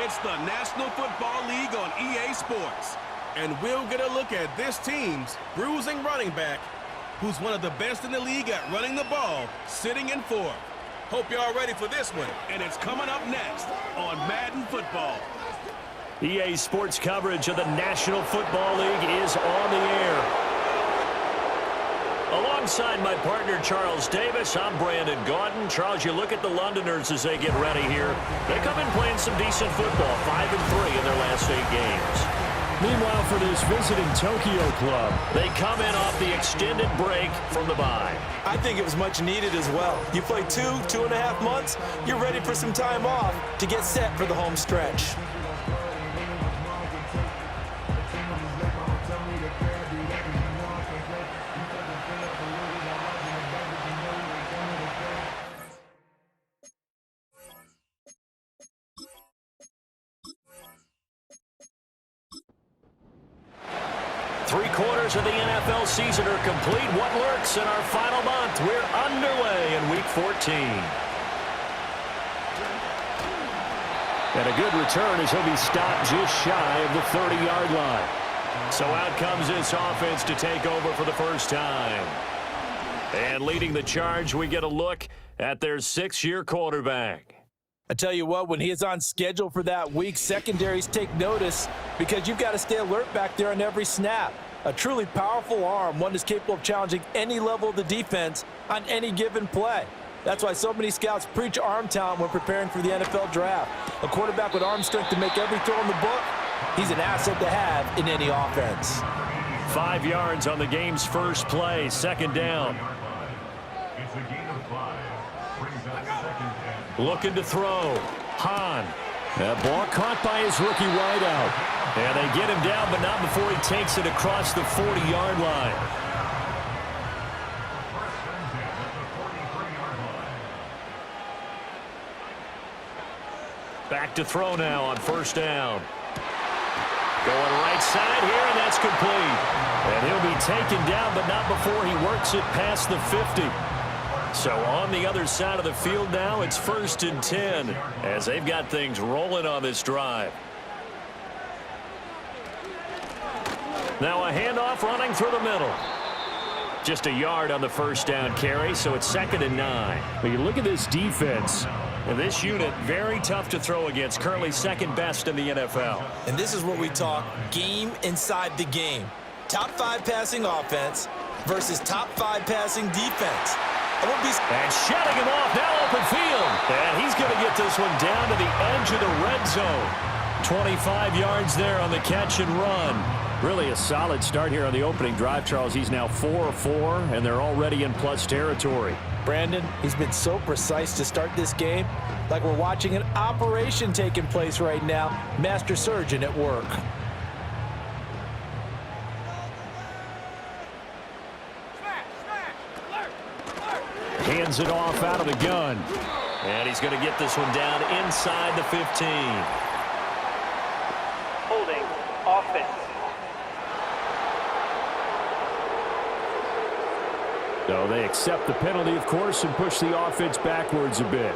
It's the National Football League on EA Sports. And we'll get a look at this team's bruising running back, who's one of the best in the league at running the ball, sitting in fourth. Hope y'all ready for this one. And it's coming up next on Madden Football. EA Sports coverage of the National Football League is on the air. Alongside my partner, Charles Davis, I'm Brandon Gaudin. Charles, you look at the Londoners as they get ready here. They come in playing some decent football, 5-3 in their last 8 games. Meanwhile, for this visiting Tokyo club, they come in off the extended break from the bye. I think it was much needed as well. You play 2.5 months, you're ready for some time off to get set for the home stretch. Three-quarters of the NFL season are complete. What lurks in our final month? We're underway in Week 14. And a good return as he'll be stopped just shy of the 30-yard line. So out comes this offense to take over for the first time. And leading the charge, we get a look at their 6-year quarterback. I tell you what, when he is on schedule for that week, secondaries take notice because you've got to stay alert back there on every snap. A truly powerful arm, one that's capable of challenging any level of the defense on any given play. That's why so many scouts preach arm talent when preparing for the NFL draft. A quarterback with arm strength to make every throw in the book, he's an asset to have in any offense. 5 yards on the game's first play, second down. It's a gain of 5. Brings up second down. Looking to throw. Hahn. That ball caught by his rookie wideout. And they get him down, but not before he takes it across the 40-yard line. Back to throw now on first down. Going right side here, and that's complete. And he'll be taken down, but not before he works it past the 50. So on the other side of the field now, it's 1st and 10 as they've got things rolling on this drive. Now a handoff running through the middle. Just a yard on the first down carry, so it's 2nd and 9. When you look at this defense, and this unit, very tough to throw against, currently 2nd best in the NFL. And this is what we talk game inside the game. Top 5 passing offense versus top 5 passing defense. And shutting him off, now open field. And he's going to get this one down to the edge of the red zone. 25 yards there on the catch and run. Really a solid start here on the opening drive, Charles. He's now 4-4, and they're already in plus territory. Brandon, he's been so precise to start this game, like we're watching an operation taking place right now. Master surgeon at work. Hands it off out of the gun. And he's going to get this one down inside the 15. Holding offense. So they accept the penalty, of course, and push the offense backwards a bit.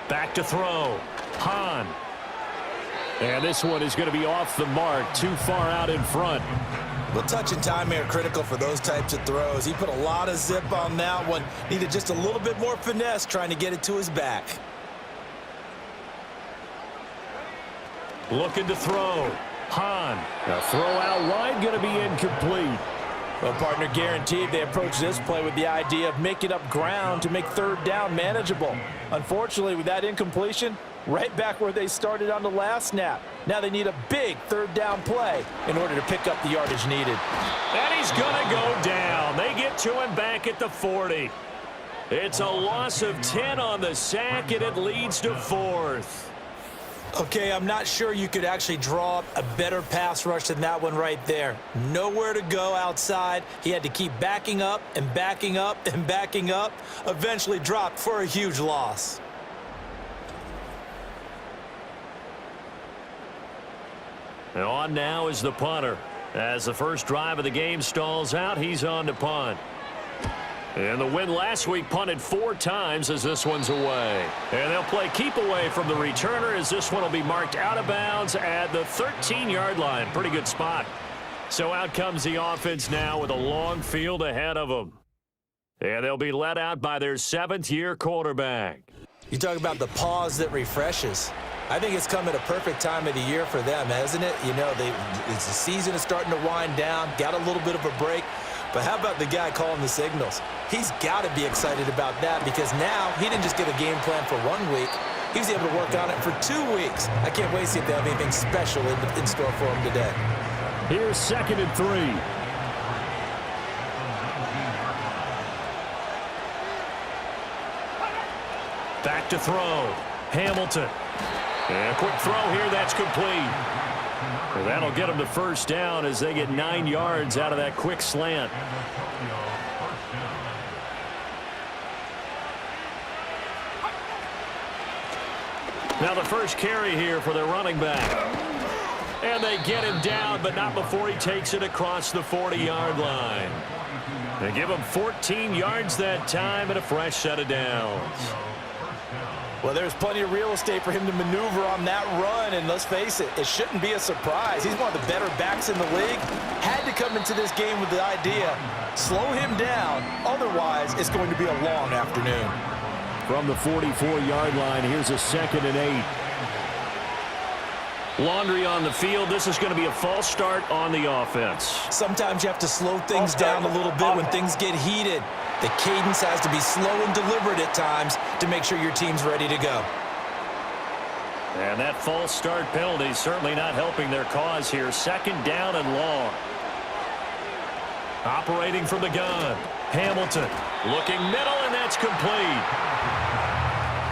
Back to throw. Hahn. And this one is going to be off the mark, too far out in front. Well, touch and time are critical for those types of throws. He put a lot of zip on that one. Needed just a little bit more finesse trying to get it to his back. Looking to throw. Hahn. A throw out wide, going to be incomplete. Well, partner, guaranteed they approach this play with the idea of making up ground to make 3rd down manageable. Unfortunately, with that incompletion, right back where they started on the last snap. Now they need a big 3rd down play in order to pick up the yardage needed. And he's going to go down. They get to him back at the 40. It's a loss of 10 on the sack, and it leads to 4th. Okay, I'm not sure you could actually draw up a better pass rush than that one right there. Nowhere to go outside. He had to keep backing up and backing up and backing up. Eventually dropped for a huge loss. And on now is the punter. As the first drive of the game stalls out, he's on to punt. And the win last week punted 4 times as this one's away. And they'll play keep away from the returner as this one will be marked out of bounds at the 13-yard line. Pretty good spot. So out comes the offense now with a long field ahead of them. And they'll be let out by their 7th-year quarterback. You talk about the pause that refreshes. I think it's come at a perfect time of the year for them, hasn't it? You know, the season is starting to wind down, got a little bit of a break. But how about the guy calling the signals? He's got to be excited about that because now he didn't just get a game plan for 1 week. He was able to work on it for 2 weeks. I can't wait to see if they have anything special in store for him today. Here's 2nd and 3. Back to throw. Hamilton. And a quick throw here. That's complete. Well, that'll get them the first down as they get 9 yards out of that quick slant. Now the first carry here for their running back. And they get him down, but not before he takes it across the 40-yard line. They give him 14 yards that time and a fresh set of downs. Well, there's plenty of real estate for him to maneuver on that run, and let's face it, it shouldn't be a surprise. He's one of the better backs in the league. Had to come into this game with the idea, slow him down, otherwise it's going to be a long afternoon. From the 44-yard line, here's a 2nd and 8. Laundry on the field. This is going to be a false start on the offense. Sometimes you have to slow things down a little bit when things get heated. The cadence has to be slow and deliberate at times to make sure your team's ready to go. And that false start penalty is certainly not helping their cause here. 2nd down and long. Operating from the gun. Hamilton looking middle, and that's complete.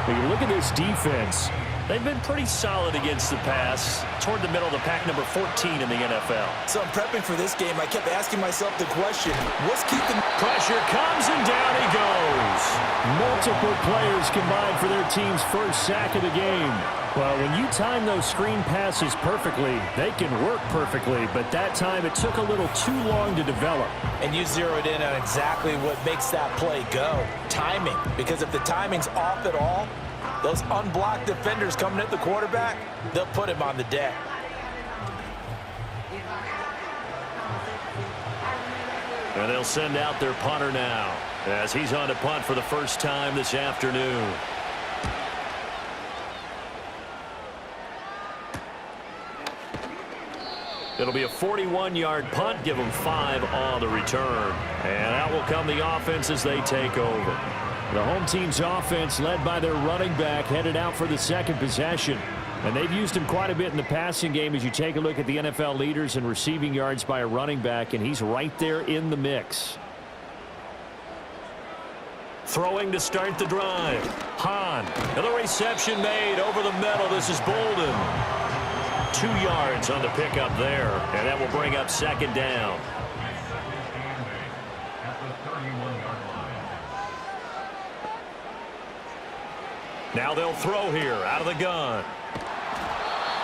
When you look at this defense, they've been pretty solid against the pass. Toward the middle of the pack, number 14 in the NFL. So I'm prepping for this game. I kept asking myself the question, what's keeping... Pressure comes, and down he goes. multiple players combined for their team's first sack of the game. Well, when you time those screen passes perfectly, they can work perfectly, but that time it took a little too long to develop. And you zeroed in on exactly what makes that play go, timing. Because if the timing's off at all, those unblocked defenders coming at the quarterback, they'll put him on the deck. And they'll send out their punter now as he's on to punt for the first time this afternoon. It'll be a 41-yard punt, give them 5 on the return. And out will come the offense as they take over. The home team's offense, led by their running back, headed out for the second possession. And they've used him quite a bit in the passing game as you take a look at the NFL leaders in receiving yards by a running back, and he's right there in the mix. Throwing to start the drive. Hahn. And the reception made over the middle. This is Bolden. 2 yards on the pickup there, and that will bring up second down. Now they'll throw here out of the gun.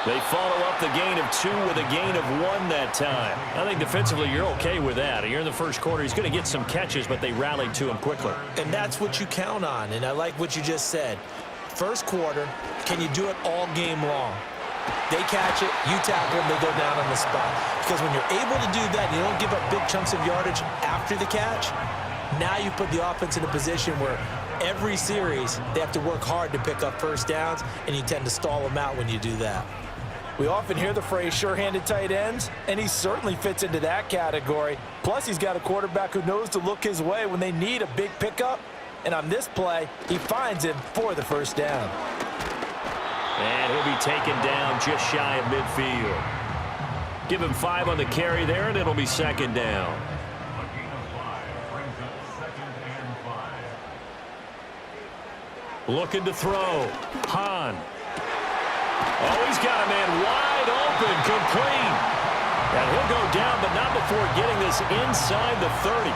They follow up the gain of 2 with a gain of 1 that time. I think defensively you're okay with that. You're in the first quarter. He's going to get some catches, but they rallied to him quickly. And that's what you count on, and I like what you just said. First quarter, can you do it all game long? They catch it, you tackle them, they go down on the spot. Because when you're able to do that, you don't give up big chunks of yardage after the catch, now you put the offense in a position where every series they have to work hard to pick up first downs, and you tend to stall them out when you do that. We often hear the phrase sure-handed tight ends, and he certainly fits into that category. Plus, he's got a quarterback who knows to look his way when they need a big pickup. And on this play, he finds him for the first down. And he'll be taken down just shy of midfield. Give him 5 on the carry there, and it'll be second down. Looking to throw. Hahn. Oh, he's got a man wide open, complete. And he'll go down, but not before getting this inside the 30.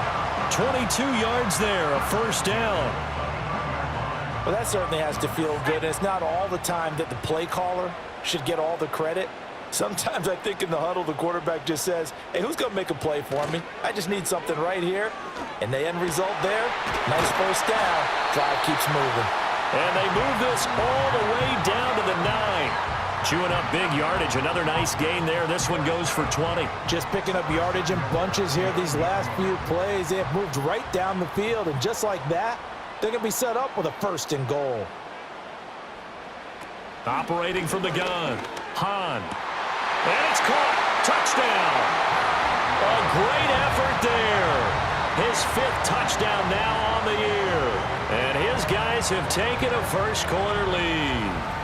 22 yards there, a first down. Well, that certainly has to feel good. It's not all the time that the play caller should get all the credit. Sometimes I think in the huddle, the quarterback just says, hey, who's going to make a play for me? I just need something right here. And the end result there, nice first down. Drive keeps moving. And they move this all the way down to the 9. Chewing up big yardage. Another nice gain there. This one goes for 20. Just picking up yardage in bunches here these last few plays. They have moved right down the field. And just like that, they're going to be set up with a 1st and goal. Operating from the gun, Hahn. And it's caught. Touchdown. A great effort there. His 5th touchdown now on the year. And his guys have taken a first-quarter lead.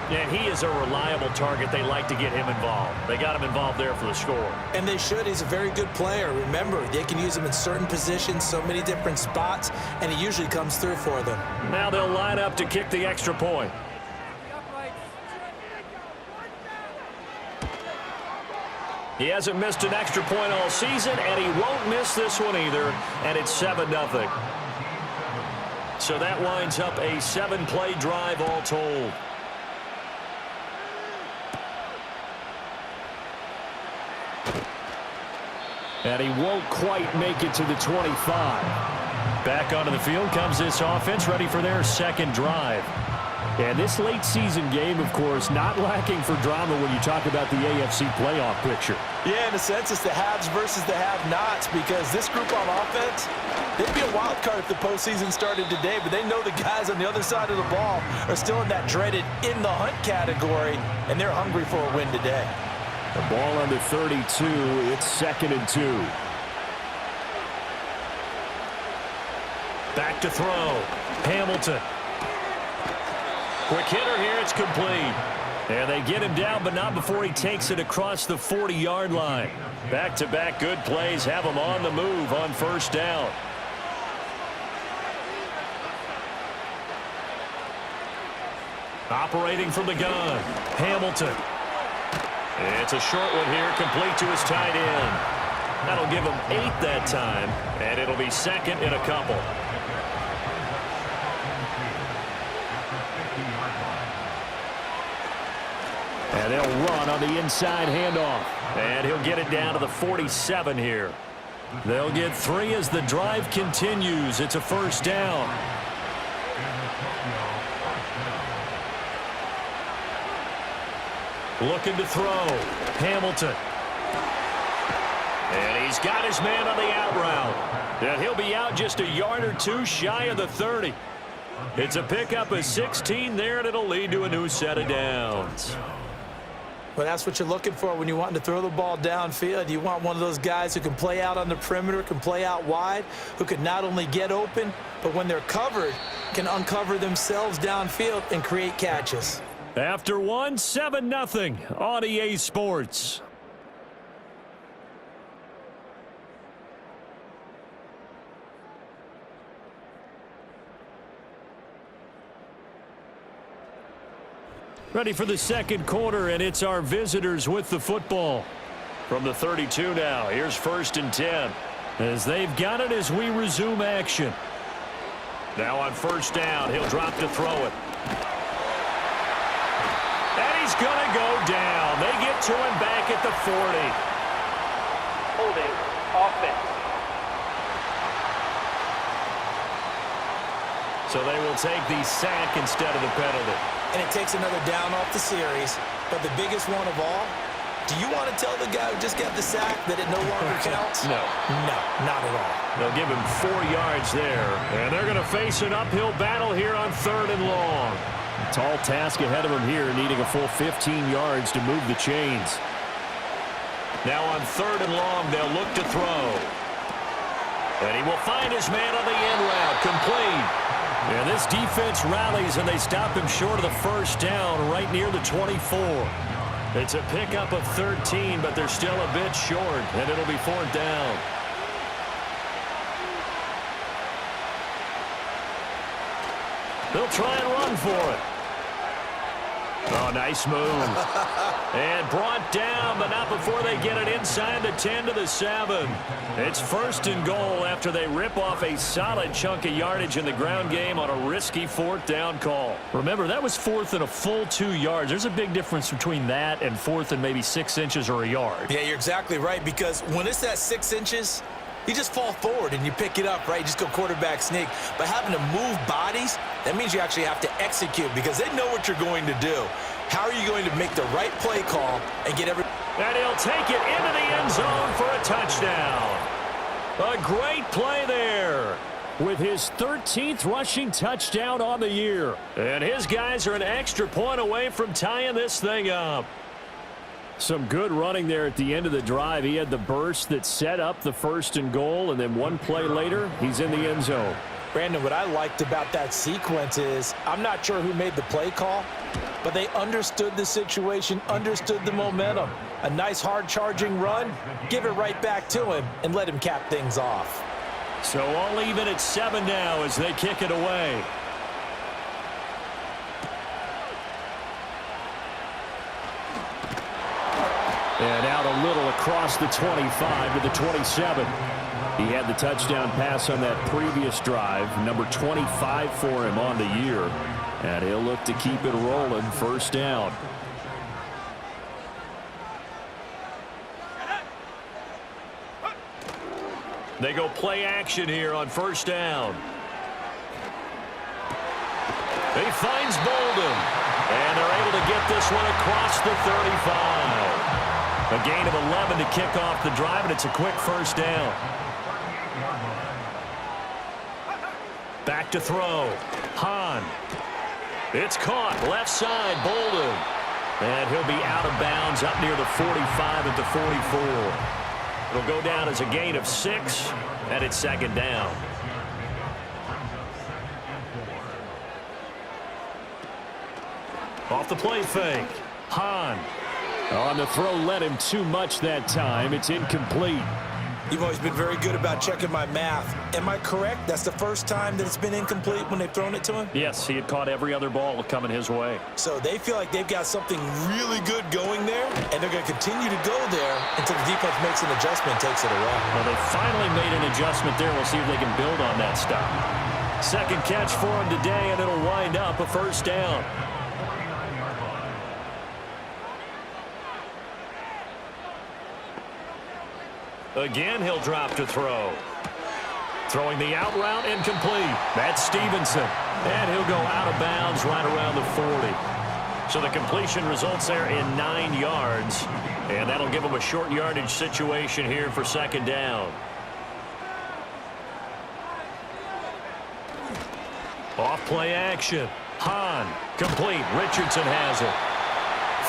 And he is a reliable target. They like to get him involved. They got him involved there for the score. And they should. He's a very good player. Remember, they can use him in certain positions, so many different spots, and he usually comes through for them. Now they'll line up to kick the extra point. He hasn't missed an extra point all season, and he won't miss this one either, and it's 7-0. So that winds up a 7-play drive all told. And he won't quite make it to the 25. Back onto the field comes this offense, ready for their 2nd drive. And this late season game, of course, not lacking for drama when you talk about the AFC playoff picture. Yeah, in a sense, it's the haves versus the have-nots, because this group on offense, they'd be a wild card if the postseason started today, but they know the guys on the other side of the ball are still in that dreaded in-the-hunt category, and they're hungry for a win today. The ball under 32. It's 2nd and 2. Back to throw. Hamilton. Quick hitter here. It's complete. And they get him down, but not before he takes it across the 40-yard line. Back-to-back good plays have him on the move on 1st down. Operating from the gun. Hamilton. It's a short one here, complete to his tight end. That'll give him 8 that time, and it'll be 2nd and a couple. And they'll run on the inside handoff. And he'll get it down to the 47 here. They'll get 3 as the drive continues. It's a 1st down. Looking to throw. Hamilton. And he's got his man on the out route. And he'll be out just a yard or 2 shy of the 30. It's a pickup of 16 there, and it'll lead to a new set of downs. Well, that's what you're looking for when you're wanting to throw the ball downfield. You want one of those guys who can play out on the perimeter, can play out wide, who can not only get open, but when they're covered, can uncover themselves downfield and create catches. After 1, 7-0 on EA Sports. Ready for the 2nd quarter, and it's our visitors with the football. From the 32 now, here's 1st and 10. As they've got it as we resume action. Now on 1st down, he'll drop to throw it. And he's going to go down. They get to him back at the 40. Holding offense. So they will take the sack instead of the penalty. And it takes another down off the series. But the biggest one of all, do you want to tell the guy who just got the sack that it no longer counts? No. No, not at all. They'll give him 4 yards there. And they're going to face an uphill battle here on 3rd and long. Tall task ahead of him here, needing a full 15 yards to move the chains. Now on 3rd and long, they'll look to throw. And he will find his man on the end route, complete. And this defense rallies, and they stop him short of the 1st down right near the 24. It's a pickup of 13, but they're still a bit short, and it'll be 4th down. They'll try and run for it. Oh, nice move. And brought down, but not before they get it inside the 10 to the 7. It's 1st and goal after they rip off a solid chunk of yardage in the ground game on a risky 4th down call. Remember, that was 4th and a full 2 yards. There's a big difference between that and 4th and maybe 6 inches or a yard. Yeah, you're exactly right, because when it's that 6 inches, you just fall forward and you pick it up, right? You just go quarterback sneak. But having to move bodies, that means you actually have to execute because they know what you're going to do. How are you going to make the right play call and get every... And he'll take it into the end zone for a touchdown. A great play there with his 13th rushing touchdown on the year. And his guys are an extra point away from tying this thing up. Some good running there at the end of the drive. He had the burst that set up the 1st and goal, and then one play later, he's in the end zone. Brandon, what I liked about that sequence is I'm not sure who made the play call, but they understood the situation, understood the momentum. A nice hard-charging run, give it right back to him, and let him cap things off. So all even at 7 now as they kick it away. And out a little across the 25 to the 27. He had the touchdown pass on that previous drive, number 25 for him on the year. And he'll look to keep it rolling, 1st down. They go play action here on 1st down. He finds Bolden. And they're able to get this one across the 35. A gain of 11 to kick off the drive, and it's a quick 1st down. Back to throw. Hahn. It's caught. Left side, Bolden. And he'll be out of bounds up near the 45 at the 44. It'll go down as a gain of 6, and it's 2nd down. Off the play fake. Hahn. On the throw, led him too much that time. It's incomplete. You've always been very good about checking my math. Am I correct? That's the first time that it's been incomplete when they've thrown it to him? Yes, he had caught every other ball coming his way. So they feel like they've got something really good going there, and they're going to continue to go there until the defense makes an adjustment and takes it away. Well, they finally made an adjustment there. We'll see if they can build on that stop. 2nd catch for him today, and it'll wind up a 1st down. Again, he'll drop to throw. Throwing the out route incomplete. That's Stevenson. And he'll go out of bounds right around the 40. So the completion results there in 9 yards. And that'll give him a short yardage situation here for 2nd down. Off play action. Hahn. Complete. Richardson has it.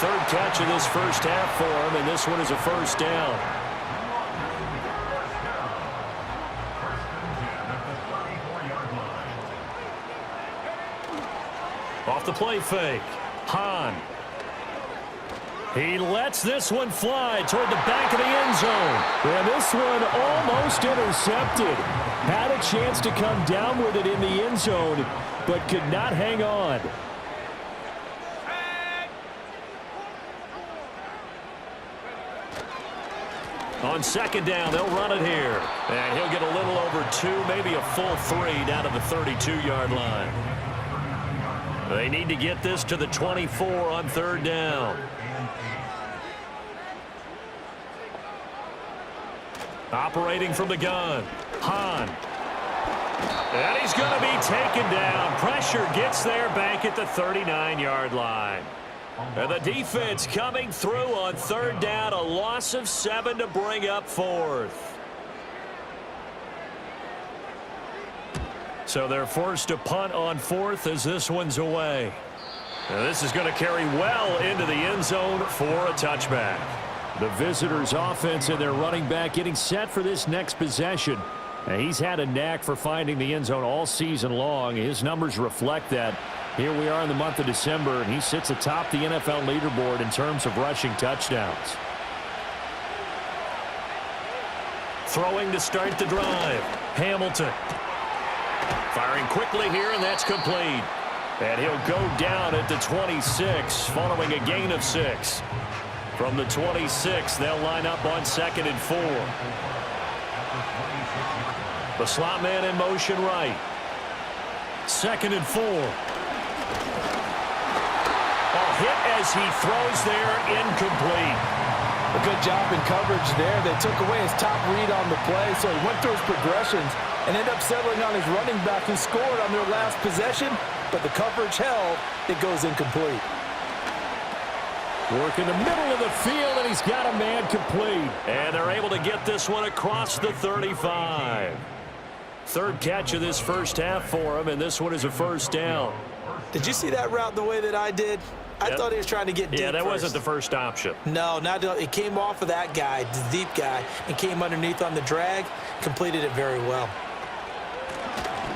3rd catch of this 1st half for him, and this one is a 1st down. Off the play fake. Hahn. He lets this one fly toward the back of the end zone. And this one almost intercepted. Had a chance to come down with it in the end zone, but could not hang on. On 2nd down, they'll run it here. And he'll get a little over 2, maybe a full 3 down to the 32-yard line. They need to get this to the 24 on 3rd down. Operating from the gun. Hahn. And he's going to be taken down. Pressure gets there back at the 39-yard line. And the defense coming through on 3rd down. A loss of 7 to bring up 4th. So they're forced to punt on 4th as this one's away. Now this is going to carry well into the end zone for a touchback. The visitors' offense and their running back getting set for this next possession. And he's had a knack for finding the end zone all season long. His numbers reflect that. Here we are in the month of December, and he sits atop the NFL leaderboard in terms of rushing touchdowns. Throwing to start the drive. Hamilton. Firing quickly here, and that's complete. And he'll go down at the 26 following a gain of 6. From the 26, they'll line up on 2nd and 4. The slot man in motion right. 2nd and 4. A hit as he throws there, incomplete. A good job in coverage there. They took away his top read on the play, so he went through his progressions and ended up settling on his running back who scored on their last possession, but the coverage held. It goes incomplete. Work in the middle of the field, and he's got a man complete. And they're able to get this one across the 35. Third catch of this first half for him, and this one is a first down. Did you see that route the way that I did? I thought he was trying to get deep. Yeah, that first. wasn't the first option. No, it came off of that guy, the deep guy, and came underneath on the drag, completed it very well.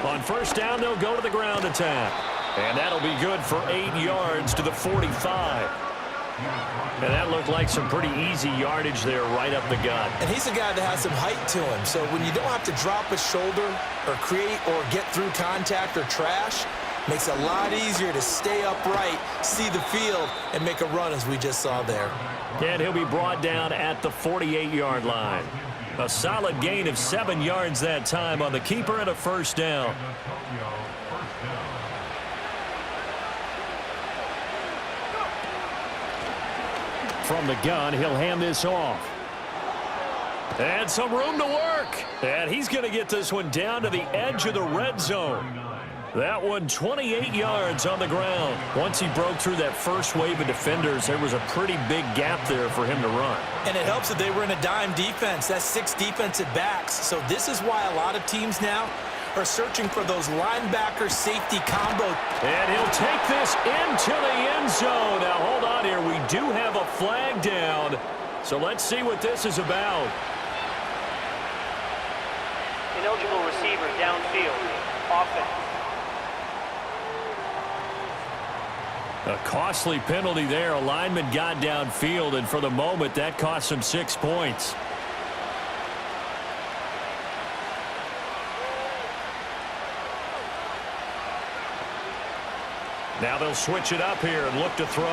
On first down, they'll go to the ground attack. And that'll be good for 8 yards to the 45. And that looked like some pretty easy yardage there right up the gut. And he's a guy that has some height to him. So when you don't have to drop a shoulder or create or get through contact or trash, makes it a lot easier to stay upright, see the field, and make a run as we just saw there. And he'll be brought down at the 48-yard line. A solid gain of 7 yards that time on the keeper and a first down. From the gun, he'll hand this off. And some room to work. And he's going to get this one down to the edge of the red zone. That one 28 yards on the ground. Once he broke through that first wave of defenders, there was a pretty big gap there for him to run. And it helps that they were in a dime defense. That's 6 defensive backs. So this is why a lot of teams now are searching for those linebacker-safety combo. And he'll take this into the end zone. Now, hold on here. We do have a flag down. So let's see what this is about. Ineligible receiver downfield. Offense. A costly penalty there. A lineman got downfield, and for the moment, that cost him 6 points. Now they'll switch it up here and look to throw.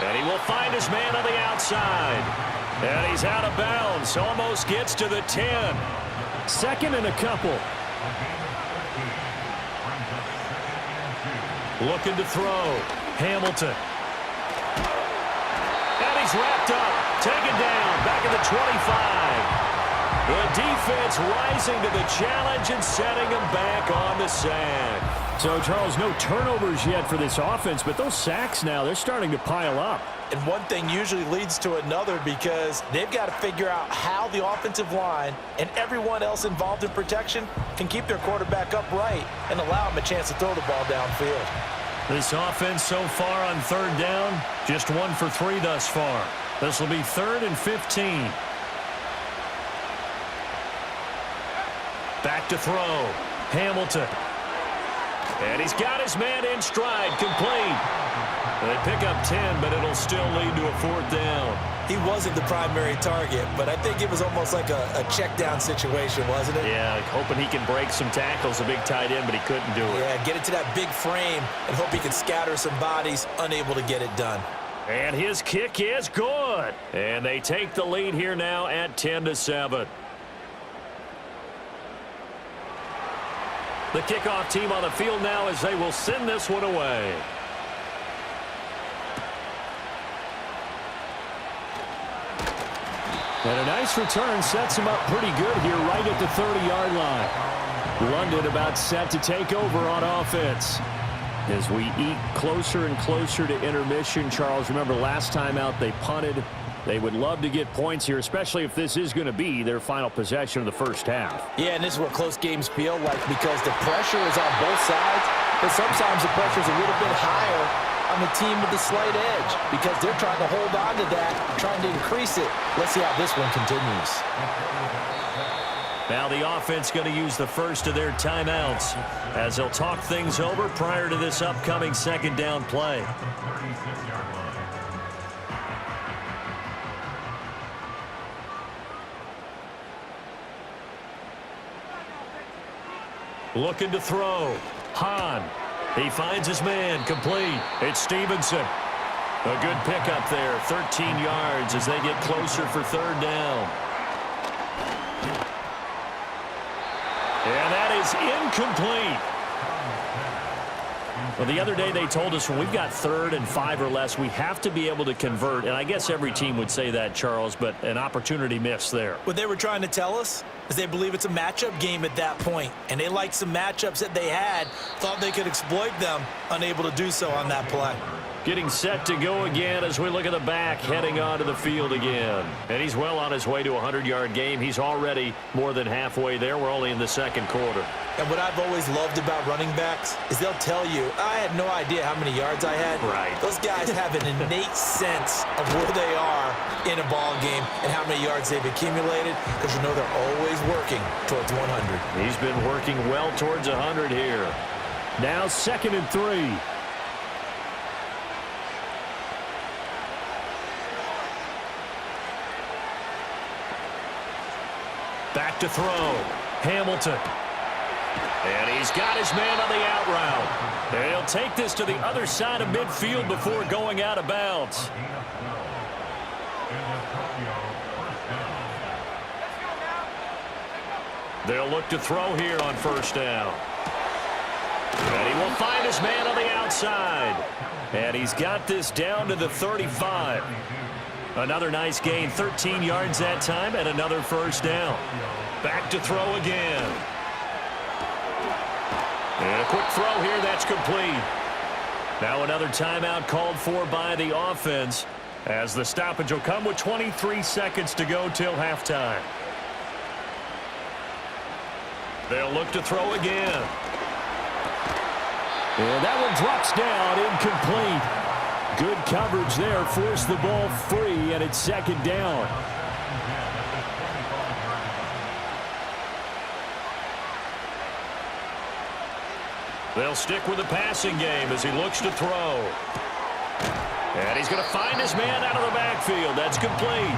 And he will find his man on the outside. And he's out of bounds. Almost gets to the 10. 2nd and a couple. Looking to throw. Hamilton. And he's wrapped up. Taken down. Back at the 25. The defense rising to the challenge and setting him back on the sack. So, Charles, no turnovers yet for this offense, but those sacks now, they're starting to pile up. And one thing usually leads to another because they've got to figure out how the offensive line and everyone else involved in protection can keep their quarterback upright and allow him a chance to throw the ball downfield. This offense so far on 3rd down, just 1 for 3 thus far. This will be 3rd and 15. Back to throw. Hamilton. And he's got his man in stride, complete. They pick up 10, but it'll still lead to a 4th down. He wasn't the primary target, but I think it was almost like a check down situation, wasn't it? Yeah, hoping he can break some tackles, a big tight end, but he couldn't do it. Yeah, get it to that big frame and hope he can scatter some bodies, unable to get it done. And his kick is good. And they take the lead here now at 10-7. The kickoff team on the field now as they will send this one away. And a nice return sets him up pretty good here right at the 30-yard line. London about set to take over on offense. As we eat closer and closer to intermission, Charles, remember last time out they punted. They would love to get points here, especially if this is going to be their final possession of the first half. Yeah, and this is what close games feel like because the pressure is on both sides, but sometimes the pressure is a little bit higher on the team with the slight edge because they're trying to hold on to that, trying to increase it. Let's see how this one continues. Now the offense going to use the first of their timeouts as they'll talk things over prior to this upcoming 2nd down play. Looking to throw. Hahn. He finds his man, complete. It's Stevenson. A good pickup there, 13 yards as they get closer for third down. And that is incomplete. Well, the other day they told us when we've got 3rd and 5 or less, we have to be able to convert. And I guess every team would say that, Charles, but an opportunity missed there. What they were trying to tell us is they believe it's a matchup game at that point. And they liked some matchups that they had, thought they could exploit them, unable to do so on that play. Getting set to go again as we look at the back, heading onto the field again. And he's well on his way to a 100-yard game. He's already more than halfway there. We're only in the second quarter. And what I've always loved about running backs is they'll tell you, I had no idea how many yards I had. Right. Those guys have an innate sense of where they are in a ball game and how many yards they've accumulated, because you know they're always working towards 100. He's been working well towards 100 here. Now 2nd and 3. Back to throw. Hamilton. And he's got his man on the out route. And he'll take this to the other side of midfield before going out of bounds. They'll look to throw here on first down. And he will find his man on the outside. And he's got this down to the 35. Another nice gain, 13 yards that time, and another first down. Back to throw again. And a quick throw here, that's complete. Now another timeout called for by the offense, as the stoppage will come with 23 seconds to go till halftime. They'll look to throw again. And that one drops down, incomplete. Good coverage there, forced the ball free, and it's 2nd down. They'll stick with the passing game as he looks to throw. And he's going to find his man out of the backfield. That's complete.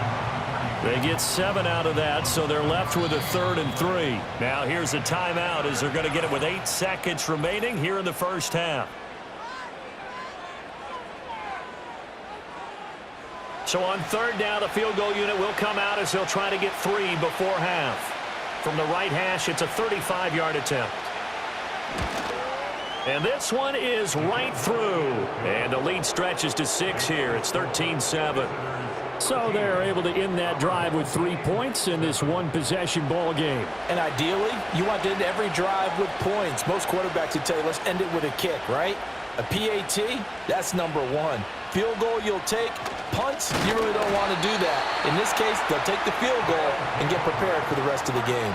They get 7 out of that, so they're left with a 3rd and 3. Now here's a timeout as they're going to get it with 8 seconds remaining here in the first half. So on 3rd down, the field goal unit will come out as they'll try to get 3 before half. From the right hash, it's a 35-yard attempt. And this one is right through. And the lead stretches to 6 here. It's 13-7. So they're able to end that drive with 3 points in this one-possession ball game. And ideally, you want to end every drive with points. Most quarterbacks would tell you, let's end it with a kick, right? A PAT, that's number 1. Field goal you'll take. Punts, you really don't want to do that. In this case, they'll take the field goal and get prepared for the rest of the game.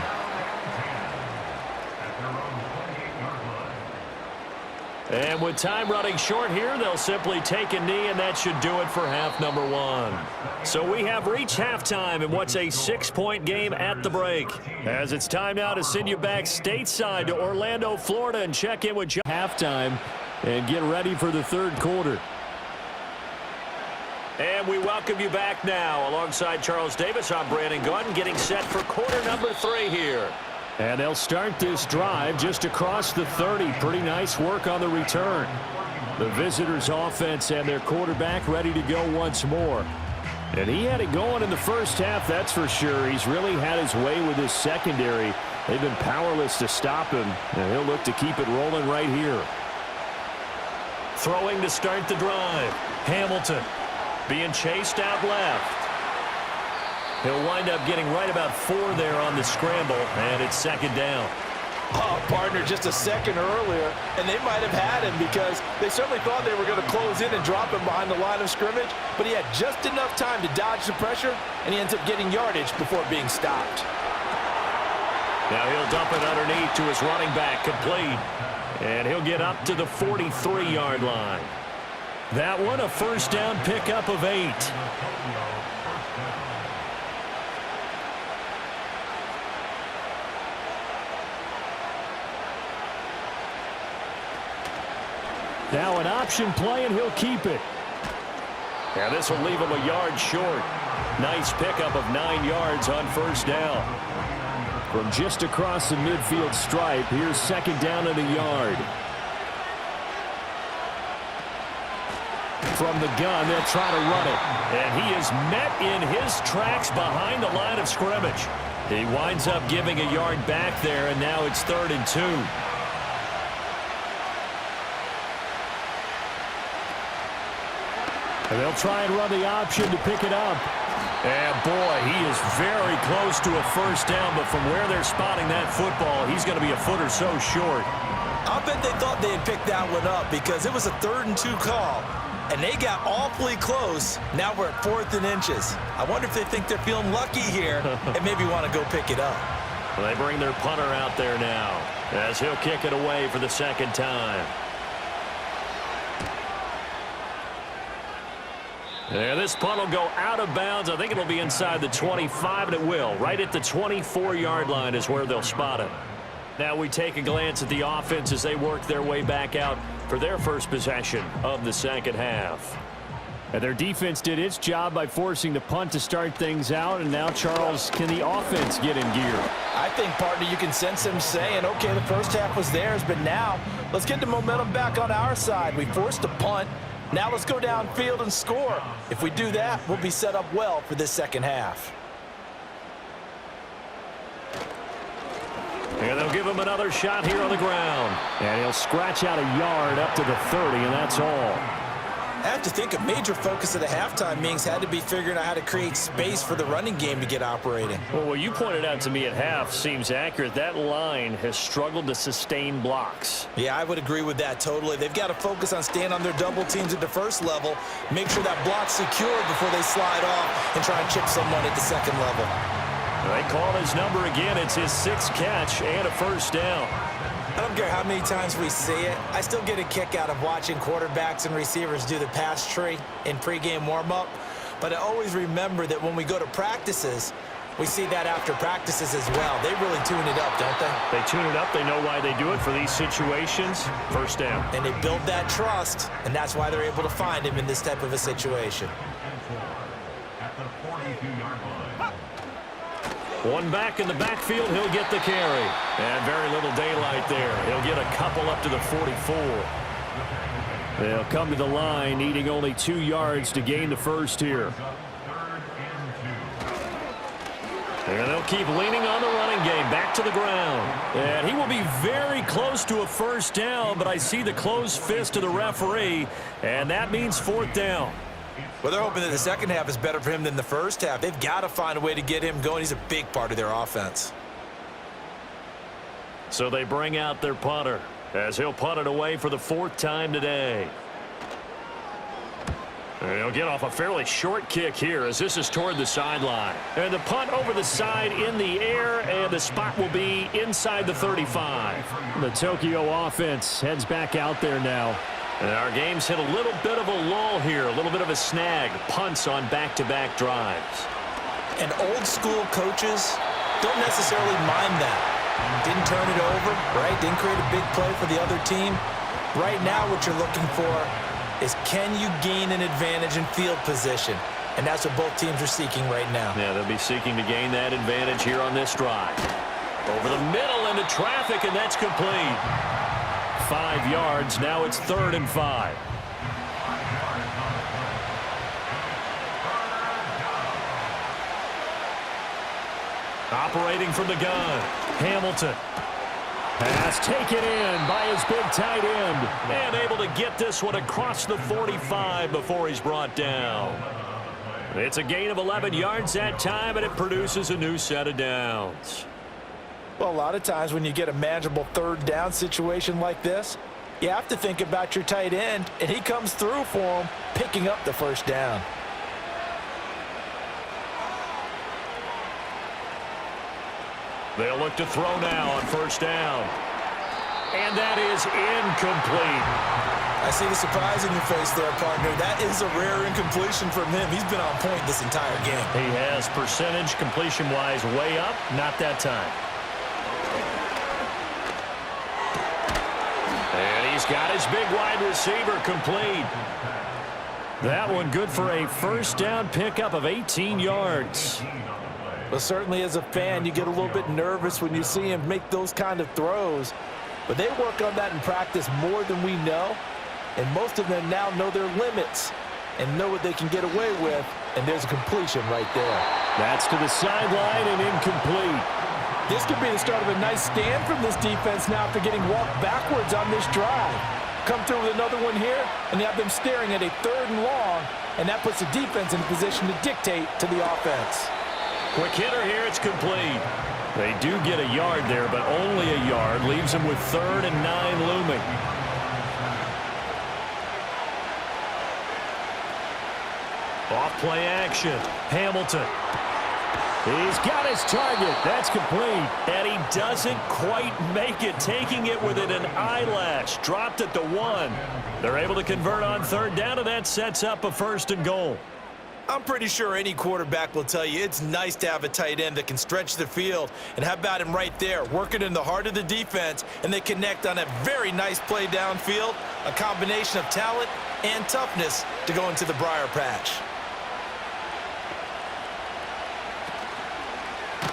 And with time running short here, they'll simply take a knee, and that should do it for half number 1. So we have reached halftime in what's a 6-point game at the break. As it's time now to send you back stateside to Orlando, Florida, and check in with halftime and get ready for the 3rd quarter. And we welcome you back now. Alongside Charles Davis, I'm Brandon Gordon, getting set for quarter number 3 here. And they'll start this drive just across the 30. Pretty nice work on the return. The visitors' offense and their quarterback ready to go once more. And he had it going in the first half, that's for sure. He's really had his way with his secondary. They've been powerless to stop him, and he'll look to keep it rolling right here. Throwing to start the drive. Hamilton being chased out left. He'll wind up getting right about 4 there on the scramble, and it's 2nd down. Oh, partner, just a second earlier, and they might have had him because they certainly thought they were going to close in and drop him behind the line of scrimmage, but he had just enough time to dodge the pressure, and he ends up getting yardage before being stopped. Now he'll dump it underneath to his running back, complete, and he'll get up to the 43-yard line. That one, a first down pickup of 8. Now an option play, and he'll keep it. Now this will leave him a yard short. Nice pickup of 9 yards on first down. From just across the midfield stripe, here's 2nd down and a yard. From the gun, they'll try to run it. And he is met in his tracks behind the line of scrimmage. He winds up giving a yard back there, and now it's 3rd and 2. And they'll try and run the option to pick it up. And boy, he is very close to a first down, but from where they're spotting that football, he's going to be a foot or so short. I bet they thought they had picked that one up because it was a 3rd and 2 call, and they got awfully close. Now we're at 4th and inches. I wonder if they think they're feeling lucky here and maybe want to go pick it up. Well, they bring their punter out there now as he'll kick it away for the second time. And this punt will go out of bounds. I think it'll be inside the 25, and it will. Right at the 24-yard line is where they'll spot it. Now we take a glance at the offense as they work their way back out for their first possession of the second half. And their defense did its job by forcing the punt to start things out, and now, Charles, can the offense get in gear? I think, partner, you can sense them saying, okay, the first half was theirs, but now let's get the momentum back on our side. We forced a punt. Now let's go downfield and score. If we do that, we'll be set up well for this second half. And they'll give him another shot here on the ground. And he'll scratch out a yard up to the 30, and that's all. I have to think a major focus of the halftime meetings had to be figuring out how to create space for the running game to get operating. Well, what you pointed out to me at half seems accurate. That line has struggled to sustain blocks. Yeah, I would agree with that totally. They've got to focus on staying on their double teams at the first level, make sure that block's secure before they slide off and try and chip someone at the second level. They call his number again. It's his 6th catch and a first down. I don't care how many times we see it. I still get a kick out of watching quarterbacks and receivers do the pass tree in pregame warm-up. But I always remember that when we go to practices, we see that after practices as well. They really tune it up, don't they? They tune it up. They know why they do it for these situations. First down. And they build that trust, and that's why they're able to find him in this type of a situation. At the 42-yard line. One back in the backfield, he'll get the carry. And very little daylight there. He'll get a couple up to the 44. They'll come to the line, needing only 2 yards to gain the first here. And they'll keep leaning on the running game, back to the ground. And he will be very close to a first down, but I see the closed fist of the referee, and that means 4th down. Well, they're hoping that the second half is better for him than the first half. They've got to find a way to get him going. He's a big part of their offense. So they bring out their punter as he'll punt it away for the 4th time today. And he'll get off a fairly short kick here as this is toward the sideline. And the punt over the side in the air, and the spot will be inside the 35. The Tokyo offense heads back out there now. And our game's hit a little bit of a lull here, a little bit of a snag. Punts on back-to-back drives. And old-school coaches don't necessarily mind that. Didn't turn it over, right? Didn't create a big play for the other team. Right now what you're looking for is can you gain an advantage in field position? And that's what both teams are seeking right now. Yeah, they'll be seeking to gain that advantage here on this drive. Over the middle into traffic, and that's complete. 5 yards. Now it's 3rd and 5. Operating from the gun, Hamilton. Pass taken in by his big tight end. And able to get this one across the 45 before he's brought down. It's a gain of 11 yards that time, and it produces a new set of downs. Well, a lot of times when you get a manageable 3rd down situation like this, you have to think about your tight end, and he comes through for him, picking up the first down. They'll look to throw now on first down. And that is incomplete. I see the surprise in your face there, partner. That is a rare incompletion from him. He's been on point this entire game. He has percentage completion-wise way up, not that time. And he's got his big wide receiver complete. That one good for a first down pickup of 18 yards. Well, certainly as a fan, you get a little bit nervous when you see him make those kind of throws. But they work on that in practice more than we know. And most of them now know their limits. and know what they can get away with, and there's a completion right there. That's to the sideline and incomplete. This could be the start of a nice stand from this defense now after getting walked backwards on this drive. Come through with another one here, and they have them staring at a 3rd and long, and that puts the defense in a position to dictate to the offense. Quick hitter here, it's complete. They do get a yard there, but only a yard. Leaves them with 3rd and 9 looming. Off-play action. Hamilton. He's got his target. That's complete. And he doesn't quite make it, taking it within an eyelash. Dropped at the 1. They're able to convert on 3rd down, and that sets up a 1st and goal. I'm pretty sure any quarterback will tell you it's nice to have a tight end that can stretch the field. And how about him right there, working in the heart of the defense, and they connect on a very nice play downfield, a combination of talent and toughness to go into the briar patch.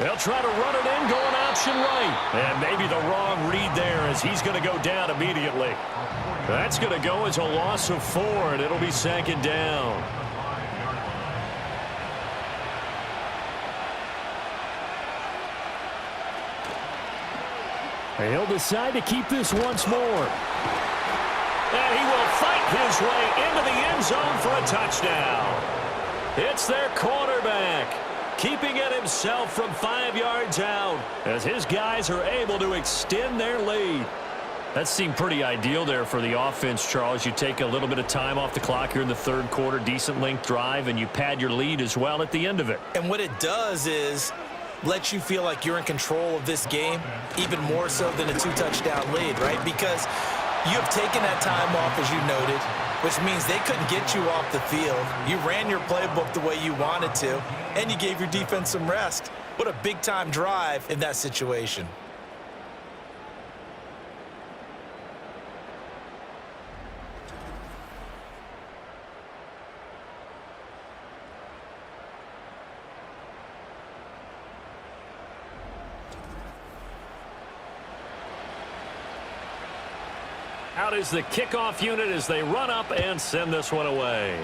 They'll try to run it in, going option right. And maybe the wrong read there as he's going to go down immediately. That's going to go as a loss of 4, and it'll be 2nd down. He'll decide to keep this once more. And he will fight his way into the end zone for a touchdown. It's their quarterback, keeping it himself from 5 yards out as his guys are able to extend their lead. That seemed pretty ideal there for the offense, Charles. You take a little bit of time off the clock here in the 3rd quarter, decent length drive, and you pad your lead as well at the end of it. And what it does is let you feel like you're in control of this game, even more so than a 2-touchdown lead, right? Because you have taken that time off, as you noted, which means they couldn't get you off the field. You ran your playbook the way you wanted to, and you gave your defense some rest. What a big-time drive in that situation. Out is the kickoff unit as they run up and send this one away.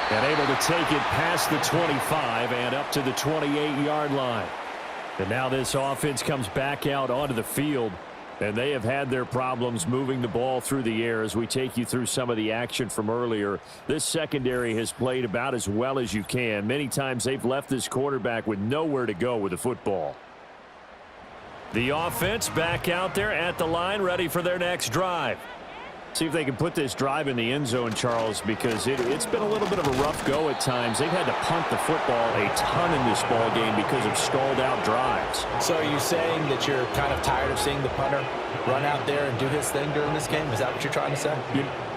And able to take it past the 25 and up to the 28-yard line. And now this offense comes back out onto the field, and they have had their problems moving the ball through the air. As we take you through some of the action from earlier, this secondary has played about as well as you can. Many times they've left this quarterback with nowhere to go with the football. The offense back out there at the line, ready for their next drive. See if they can put this drive in the end zone, Charles, because it's been a little bit of a rough go at times. They've had to punt the football a ton in this ball game because of stalled out drives. So are you saying that you're kind of tired of seeing the punter run out there and do his thing during this game? Is that what you're trying to say?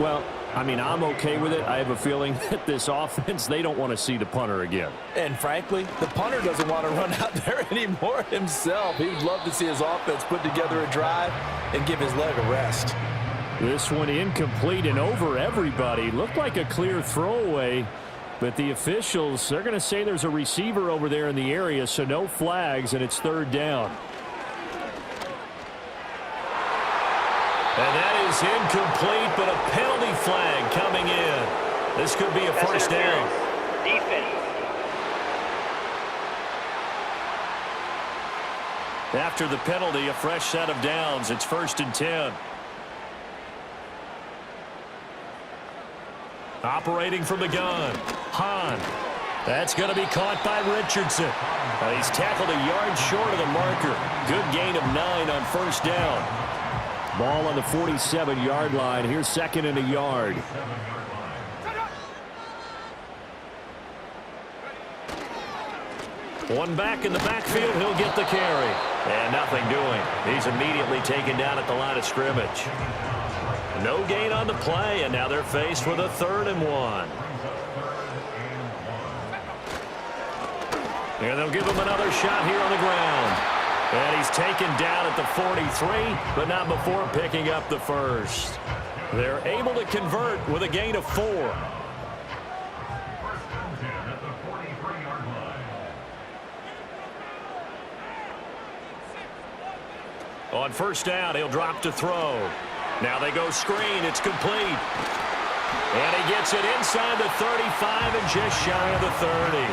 Well, I mean, I'm okay with it. I have a feeling that this offense, they don't want to see the punter again. And frankly, the punter doesn't want to run out there anymore himself. He would love to see his offense put together a drive and give his leg a rest. This one incomplete and over everybody. Looked like a clear throwaway, but the officials, they're going to say there's a receiver over there in the area, so no flags, and it's 3rd down. And that is incomplete, but a penalty flag coming in. This could be a 1st down. Defense. After the penalty, a fresh set of downs. It's 1st and 10. Operating from the gun, Hahn. That's going to be caught by Richardson. He's tackled a yard short of the marker. Good gain of 9 on 1st down. Ball on the 47-yard line. Here's 2nd and a yard. One back in the backfield. He'll get the carry. And nothing doing. He's immediately taken down at the line of scrimmage. No gain on the play, and now they're faced with a 3rd and 1. And they'll give him another shot here on the ground. And he's taken down at the 43, but not before picking up the 1st. They're able to convert with a gain of 4. On first down, he'll drop to throw. Now they go screen. It's complete. And he gets it inside the 35 and just shy of the 30.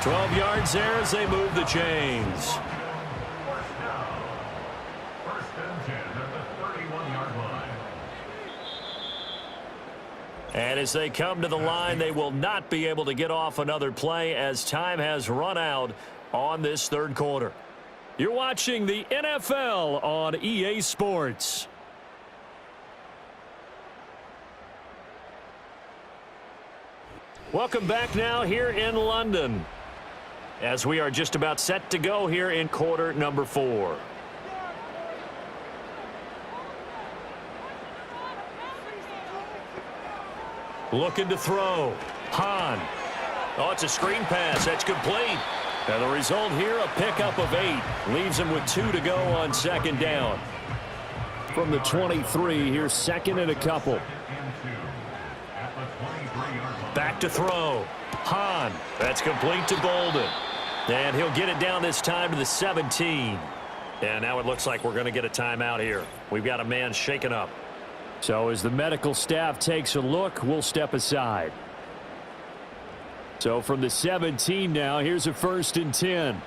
12 yards there as they move the chains. First and 10 at the 31-yard line. And as they come to the line, they will not be able to get off another play as time has run out on this third quarter. You're watching the NFL on EA Sports. Welcome back now here in London as we are just about set to go here in quarter number 4. Looking to throw. Hahn. Oh, it's a screen pass. That's complete. And the result here, a pickup of 8. Leaves him with 2 to go on second down. From the 23, here's second and a couple. Back to throw. Hahn. That's complete to Bolden. And he'll get it down this time to the 17. And now it looks like we're going to get a timeout here. We've got a man shaken up. So as the medical staff takes a look, we'll step aside. So from the 17 now, here's a first and 10.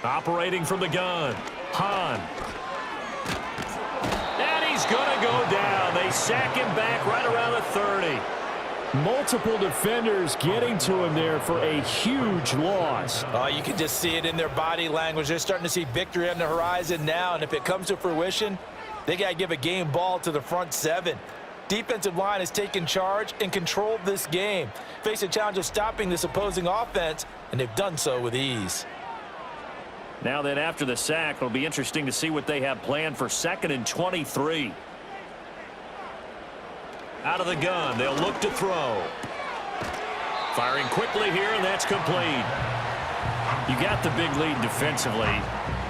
Operating from the gun. Hahn. And he's going to go down. They sack him back right around the 30. Multiple defenders getting to him there for a huge loss. You can just see it in their body language. They're starting to see victory on the horizon now, and if it comes to fruition, they got to give a game ball to the front 7. Defensive line has taken charge and controlled this game. Face a challenge of stopping this opposing offense, and they've done so with ease. Now then, after the sack, it'll be interesting to see what they have planned for second and 23. Out of the gun, they'll look to throw. Firing quickly here, and that's complete. You got the big lead defensively.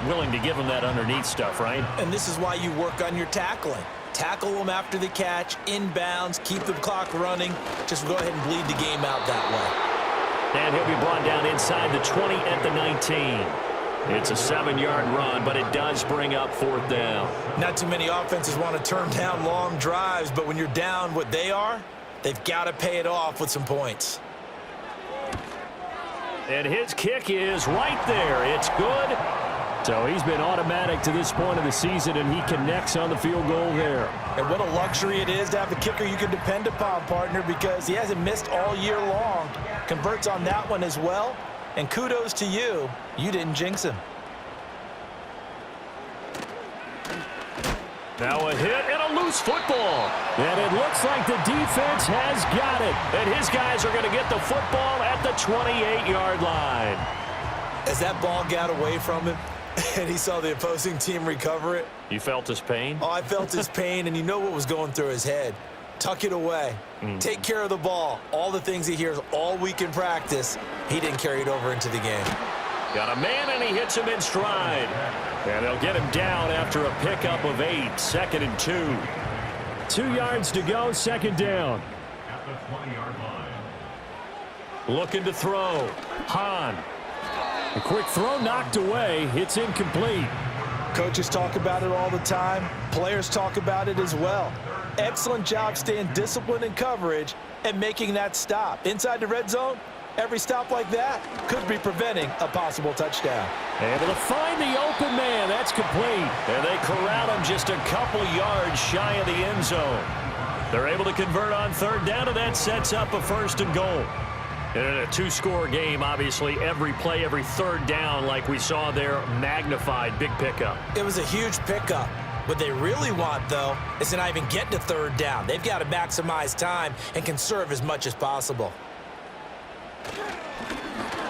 Willing to give them that underneath stuff, right? And this is why you work on your tackling. Tackle them after the catch, inbounds, keep the clock running. Just go ahead and bleed the game out that way. And he'll be brought down inside the 20 at the 19. It's a 7-yard run, but it does bring up fourth down. Not too many offenses want to turn down long drives, but when you're down what they are, they've got to pay it off with some points. And his kick is right there. It's good. So he's been automatic to this point of the season, and he connects on the field goal there. And what a luxury it is to have a kicker you can depend upon, partner, because he hasn't missed all year long. Converts on that one as well. And kudos to you. You didn't jinx him. Now a hit and a loose football. And it looks like the defense has got it. And his guys are going to get the football at the 28-yard line. As that ball got away from him, and he saw the opposing team recover it. You felt his pain? Oh, I felt his pain, and you know what was going through his head. Tuck it away. Take care of the ball. All the things he hears all week in practice, he didn't carry it over into the game. Got a man, and he hits him in stride. And they'll get him down after a pickup of 8. Second and 2. 2 yards to go, second down. At the 20-yard line. Looking to throw. Hahn. A quick throw knocked away. It's incomplete. Coaches talk about it all the time. Players talk about it as well. Excellent job staying disciplined in coverage and making that stop. Inside the red zone, every stop like that could be preventing a possible touchdown. Able to find the open man. That's complete. And they corral him just a couple yards shy of the end zone. They're able to convert on third down, and that sets up a first and goal. And in a 2-score game, obviously, every play, every third down, like we saw there, magnified, big pickup. It was a huge pickup. What they really want, though, is to not even get to third down. They've got to maximize time and conserve as much as possible.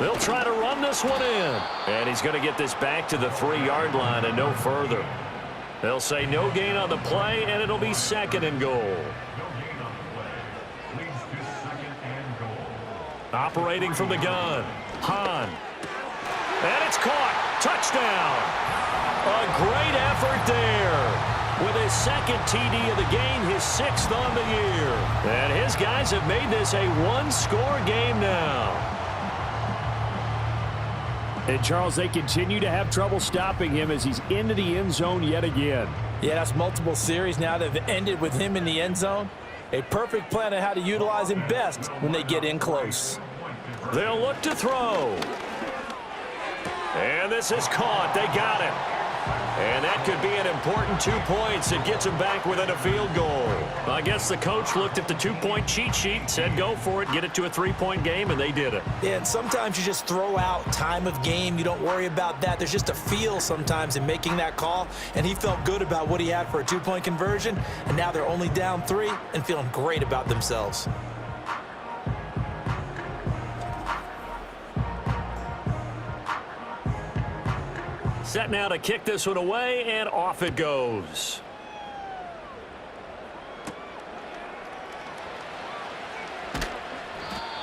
They'll try to run this one in. And he's going to get this back to the 3-yard line and no further. They'll say no gain on the play, and it'll be second and goal. Operating from the gun. Hahn. And it's caught. Touchdown. A great effort there. With his second TD of the game, his 6th on the year. And his guys have made this a 1-score game now. And, Charles, they continue to have trouble stopping him as he's into the end zone yet again. Yeah, that's multiple series now that have ended with him in the end zone. A perfect plan on how to utilize him best when they get in close. They'll look to throw. And this is caught. They got it. And that could be an important 2 points. It gets them back within a field goal. I guess the coach looked at the 2-point cheat sheet, said go for it, get it to a 3-point game, and they did it. Yeah, and sometimes you just throw out time of game. You don't worry about that. There's just a feel sometimes in making that call, and he felt good about what he had for a 2-point conversion, and now they're only down 3 and feeling great about themselves. Set now to kick this one away, and off it goes.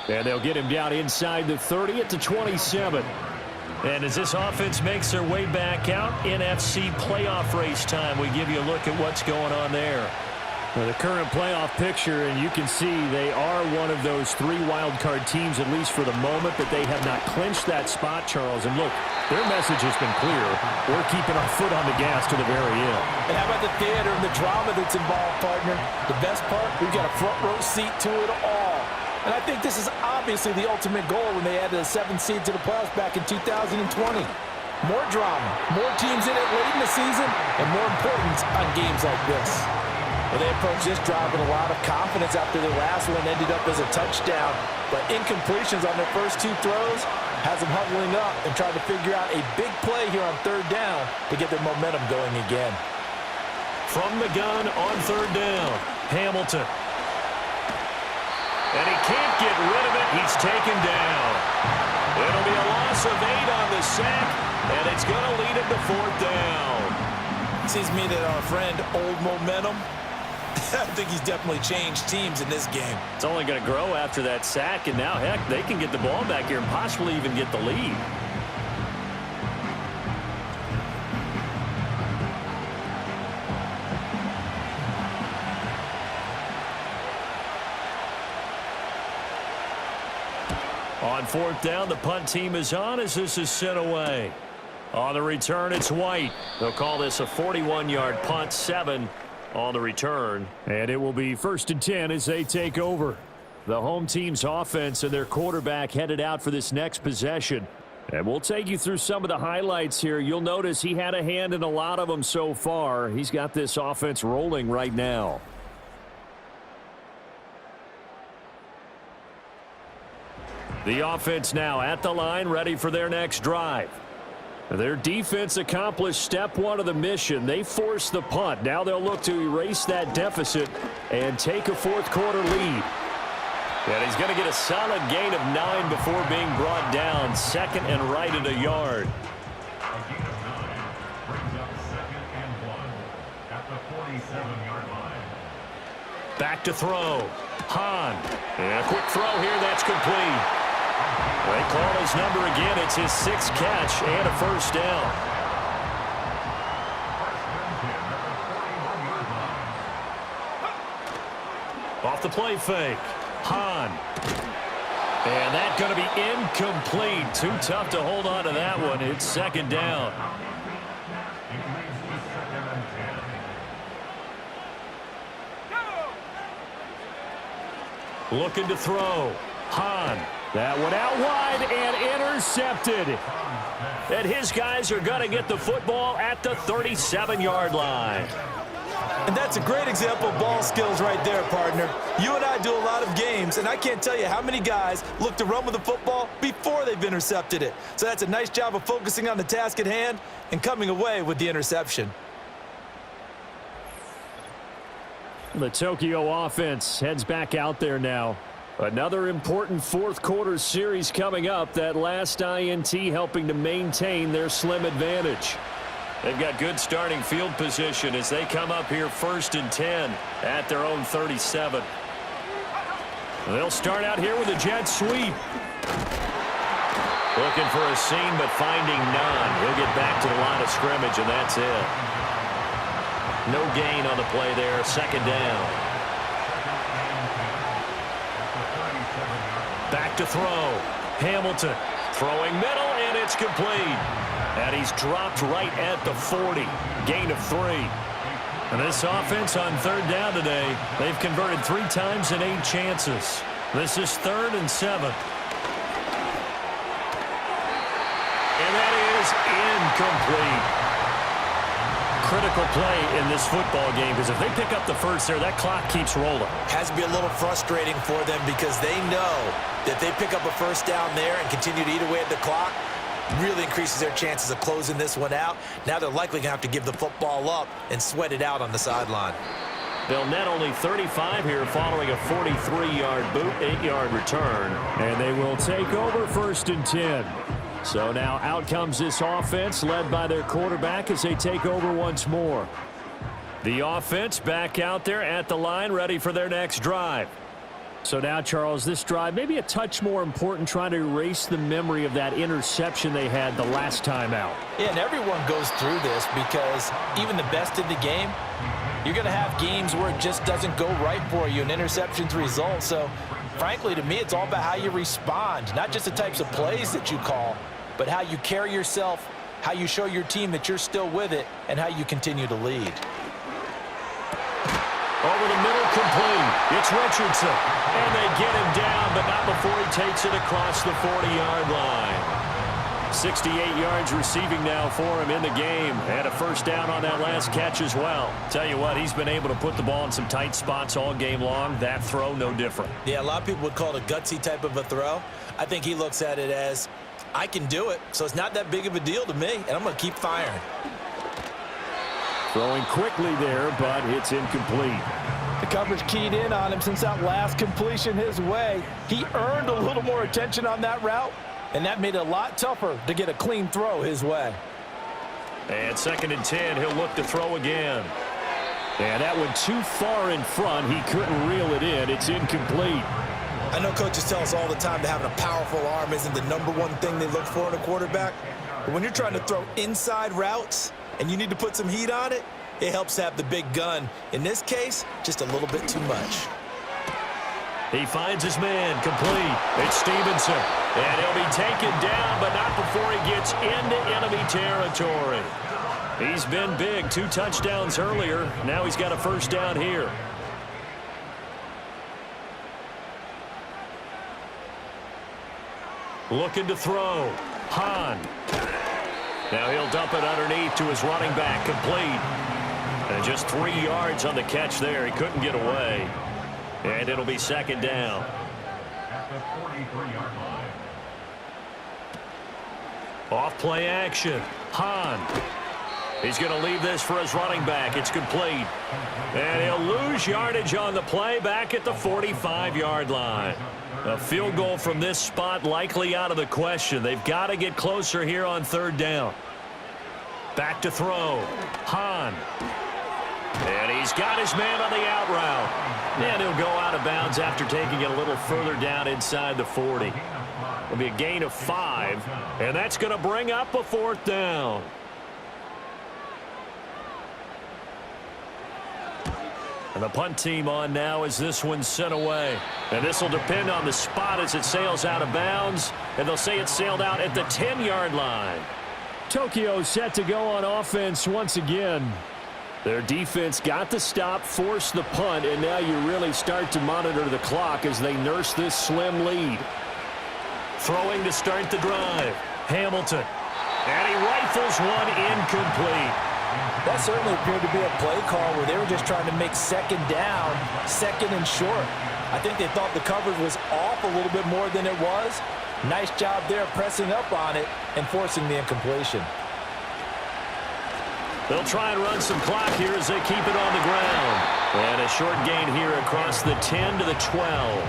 And they'll get him down inside the 30 at the 27. And as this offense makes their way back out, NFC playoff race time, we give you a look at what's going on there. Well, the current playoff picture, and you can see they are one of those 3 wild card teams, at least for the moment, but they have not clinched that spot, Charles. And look, their message has been clear. We're keeping our foot on the gas to the very end. And how about the theater and the drama that's involved, partner? The best part, we've got a front row seat to it all. And I think this is obviously the ultimate goal when they added a 7th seed to the playoffs back in 2020. More drama, more teams in it late in the season, and more importance on games like this. Well, they approached this drive with a lot of confidence after their last one ended up as a touchdown. But incompletions on their first 2 throws has them huddling up and trying to figure out a big play here on 3rd down to get their momentum going again. From the gun on 3rd down, Hamilton. And he can't get rid of it. He's taken down. It'll be a loss of 8 on the sack, and it's going to lead him to 4th down. Seems to me that our friend, Old Momentum, I think he's definitely changed teams in this game. It's only going to grow after that sack, and now, heck, they can get the ball back here and possibly even get the lead. On 4th down, the punt team is on as this is sent away. On the return, it's White. They'll call this a 41-yard punt, 7 on the return. And it will be 1st and 10 as they take over. The home team's offense and their quarterback headed out for this next possession. And we'll take you through some of the highlights here. You'll notice he had a hand in a lot of them so far. He's got this offense rolling right now. The offense now at the line, ready for their next drive. Their defense accomplished step 1 of the mission. They forced the punt. Now they'll look to erase that deficit and take a 4th quarter lead. And he's going to get a solid gain of 9 before being brought down. 2nd and right at a yard. A gain of 9 brings up 2nd and 1 at the 47-yard line. Back to throw. Hahn. And a quick throw here. That's complete. They call his number again. It's his 6th catch and a 1st down. Off the play fake. Hahn. And that's going to be incomplete. Too tough to hold on to that one. It's 2nd down. Looking to throw. Hahn. That one out wide and intercepted. And his guys are going to get the football at the 37-yard line. And that's a great example of ball skills right there, partner. You and I do a lot of games, and I can't tell you how many guys look to run with the football before they've intercepted it. So that's a nice job of focusing on the task at hand and coming away with the interception. The Tokyo offense heads back out there now. Another important 4th quarter series coming up. That last INT helping to maintain their slim advantage. They've got good starting field position as they come up here 1st and 10 at their own 37. They'll start out here with a jet sweep. Looking for a seam but finding none. He'll get back to the line of scrimmage and that's it. No gain on the play there. 2nd down. Back to throw. Hamilton throwing middle, and it's complete. And he's dropped right at the 40. Gain of 3. And this offense on third down today, they've converted 3 times in 8 chances. This is 3rd and 7. And that is incomplete. Critical play in this football game, because if they pick up the first there, that clock keeps rolling. Has to be a little frustrating for them because they know that they pick up a first down there and continue to eat away at the clock, really increases their chances of closing this one out. Now they're likely going to have to give the football up and sweat it out on the sideline. They'll net only 35 here following a 43-yard boot, 8-yard return. And they will take over 1st and 10. So now out comes this offense led by their quarterback as they take over once more. The offense back out there at the line ready for their next drive. So now, Charles, this drive maybe a touch more important, trying to erase the memory of that interception they had the last time out. Yeah, and everyone goes through this because even the best in the game, you're going to have games where it just doesn't go right for you and interceptions result. So, frankly, to me, it's all about how you respond, not just the types of plays that you call, but how you carry yourself, how you show your team that you're still with it, and how you continue to lead. Over the middle, complete. It's Richardson. And they get him down, but not before he takes it across the 40-yard line. 68 yards receiving now for him in the game. And a first down on that last catch as well. Tell you what, he's been able to put the ball in some tight spots all game long. That throw, no different. Yeah, a lot of people would call it a gutsy type of a throw. I think he looks at it as, I can do it, so it's not that big of a deal to me, and I'm going to keep firing. Throwing quickly there, but it's incomplete. The coverage keyed in on him since that last completion his way. He earned a little more attention on that route, and that made it a lot tougher to get a clean throw his way. And 2nd and 10, he'll look to throw again. And that one too far in front. He couldn't reel it in. It's incomplete. I know coaches tell us all the time that having a powerful arm isn't the #1 thing they look for in a quarterback. But when you're trying to throw inside routes and you need to put some heat on it, it helps have the big gun. In this case, just a little bit too much. He finds his man, complete. It's Stevenson. And he'll be taken down, but not before he gets into enemy territory. He's been big, 2 touchdowns earlier. Now he's got a first down here. Looking to throw. Hahn. Now he'll dump it underneath to his running back, complete. And just 3 yards on the catch there. He couldn't get away. And it'll be 2nd down. At the 43-yard line. Off play action. Hahn. He's going to leave this for his running back. It's complete. And he'll lose yardage on the play back at the 45-yard line. A field goal from this spot likely out of the question. They've got to get closer here on 3rd down. Back to throw. Hahn. And he's got his man on the out route. And he'll go out of bounds after taking it a little further down inside the 40. It'll be a gain of 5. And that's going to bring up a 4th down. And the punt team on now as this one's sent away. And this will depend on the spot as it sails out of bounds. And they'll say it sailed out at the 10-yard line. Tokyo set to go on offense once again. Their defense got the stop, forced the punt, and now you really start to monitor the clock as they nurse this slim lead. Throwing to start the drive. Hamilton. And he rifles one incomplete. That certainly appeared to be a play call where they were just trying to make 2nd down, 2nd and short. I think they thought the coverage was off a little bit more than it was. Nice job there pressing up on it and forcing the incompletion. They'll try and run some clock here as they keep it on the ground. And a short gain here across the 10 to the 12.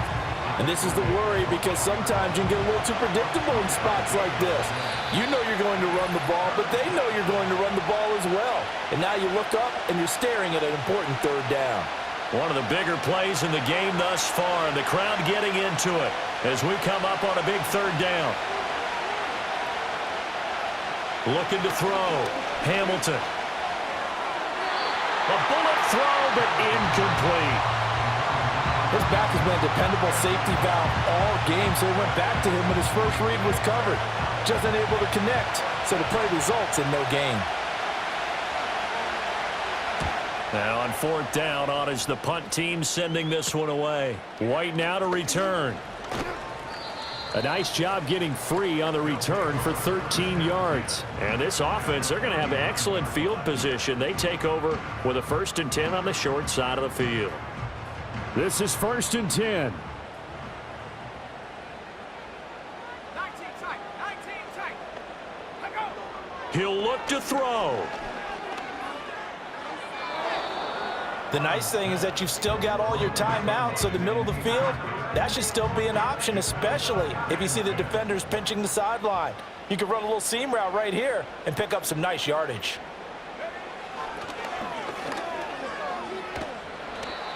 And this is the worry because sometimes you can get a little too predictable in spots like this. You know you're going to run the ball, but they know you're going to run the ball as well. And now you look up and you're staring at an important 3rd down. One of the bigger plays in the game thus far, and the crowd getting into it as we come up on a big 3rd down. Looking to throw. Hamilton. A bullet throw, but incomplete. His back has been a dependable safety valve all game, so he went back to him when his first read was covered. just unable to connect, so the play results in no gain. Now on 4th down, on is the punt team sending this one away. White now to return. A nice job getting free on the return for 13 yards. And this offense, they're going to have excellent field position. They take over with a 1st and 10 on the short side of the field. This is 1st and 10. 19 tight. Let go. He'll look to throw. The nice thing is that you've still got all your timeouts, so the middle of the field, that should still be an option, especially if you see the defenders pinching the sideline. You can run a little seam route right here and pick up some nice yardage.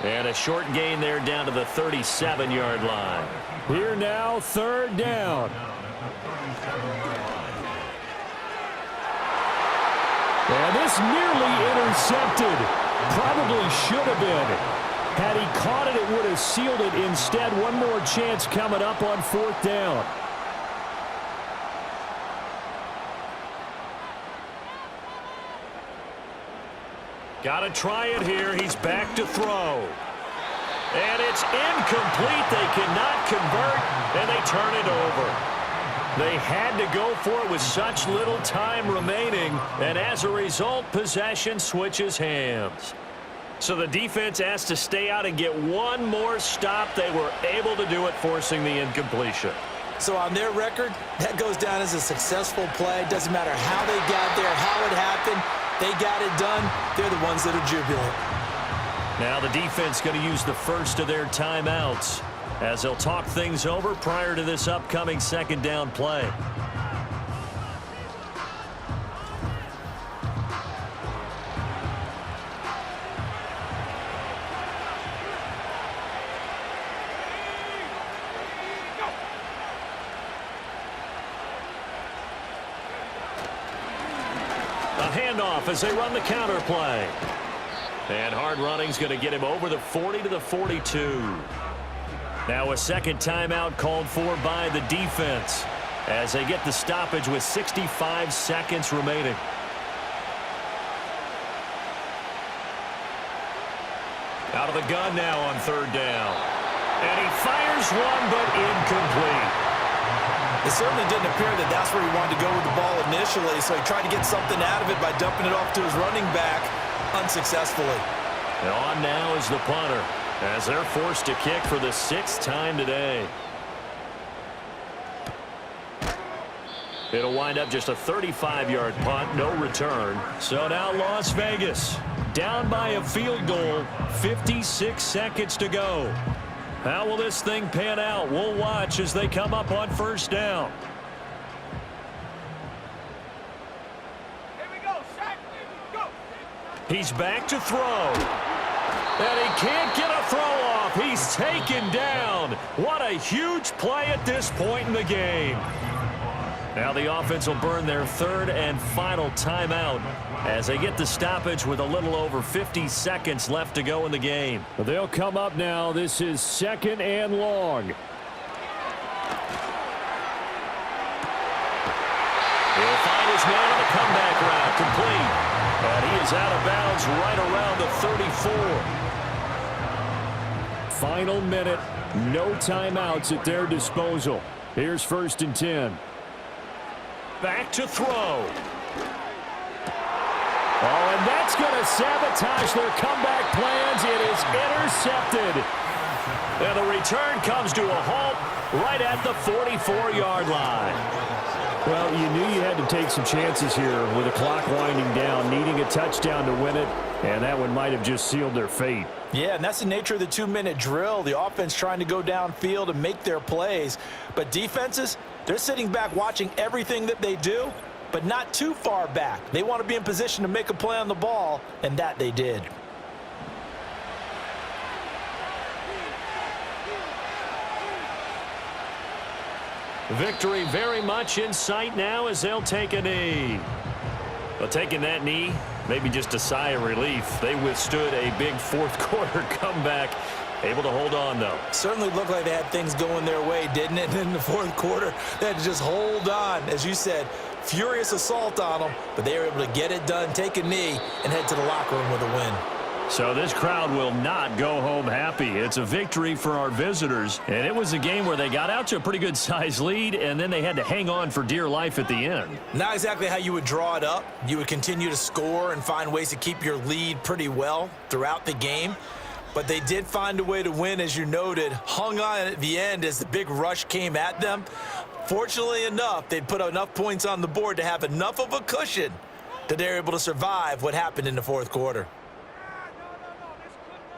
And a short gain there down to the 37-yard line. Here now, 3rd down. And this nearly intercepted. Probably should have been. Had he caught it, it would have sealed it. Instead, one more chance coming up on 4th down. Got to try it here. He's back to throw. And it's incomplete. They cannot convert, and they turn it over. They had to go for it with such little time remaining, and as a result, possession switches hands. So the defense has to stay out and get one more stop. They were able to do it, forcing the incompletion. So on their record, that goes down as a successful play. Doesn't matter how they got there, how it happened. They got it done. They're the ones that are jubilant. Now the defense going to use the first of their timeouts as they'll talk things over prior to this upcoming 2nd down play. A handoff as they run the counter play. And hard running's going to get him over the 40 to the 42. Now a 2nd timeout called for by the defense as they get the stoppage with 65 seconds remaining. Out of the gun now on 3rd down. And he fires one, but incomplete. It certainly didn't appear that that's where he wanted to go with the ball initially, so he tried to get something out of it by dumping it off to his running back unsuccessfully. And on now is the punter as they're forced to kick for the 6th time today. It'll wind up just a 35-yard punt, no return. So now Las Vegas down by a field goal, 56 seconds to go. How will this thing pan out? We'll watch as they come up on 1st down. Here we go, Shaq. Go. He's back to throw. And he can't get a throw off. He's taken down. What a huge play at this point in the game. Now the offense will burn their 3rd and final timeout as they get the stoppage with a little over 50 seconds left to go in the game. They'll come up now. This is 2nd and long. He'll find his man on the comeback route, complete. And he is out of bounds right around the 34. Final minute, no timeouts at their disposal. Here's 1st and 10. Back to throw. Oh, and that's going to sabotage their comeback plans. It is intercepted. And the return comes to a halt right at the 44-yard line. Well, you knew you had to take some chances here with the clock winding down, needing a touchdown to win it, and that one might have just sealed their fate. Yeah, and that's the nature of the 2-minute drill. The offense trying to go downfield and make their plays. But defenses, they're sitting back watching everything that they do, but not too far back. They want to be in position to make a play on the ball, and that they did. Victory very much in sight now as they'll take a knee. But taking that knee, maybe just a sigh of relief. They withstood a big 4th quarter comeback Able to hold on, though. Certainly looked like they had things going their way, didn't it? And in the fourth quarter, they had to just hold on. As you said, furious assault on them, but they were able to get it done, take a knee, and head to the locker room with a win. So this crowd will not go home happy. It's a victory for our visitors, and it was a game where they got out to a pretty good size lead, and then they had to hang on for dear life at the end. Not exactly how you would draw it up. You would continue to score and find ways to keep your lead pretty well throughout the game. But they did find a way to win, as you noted, hung on at the end as the big rush came at them. Fortunately enough, they put enough points on the board to have enough of a cushion that they were able to survive what happened in the fourth quarter.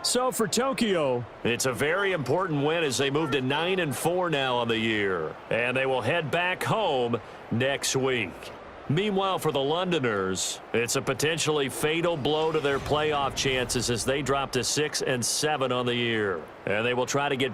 So for Tokyo, It's a very important win as they move to 9-4 now on the year. And they will head back home next week. Meanwhile, for the Londoners, it's a potentially fatal blow to their playoff chances as they drop to 6-7 on the year. And they will try to get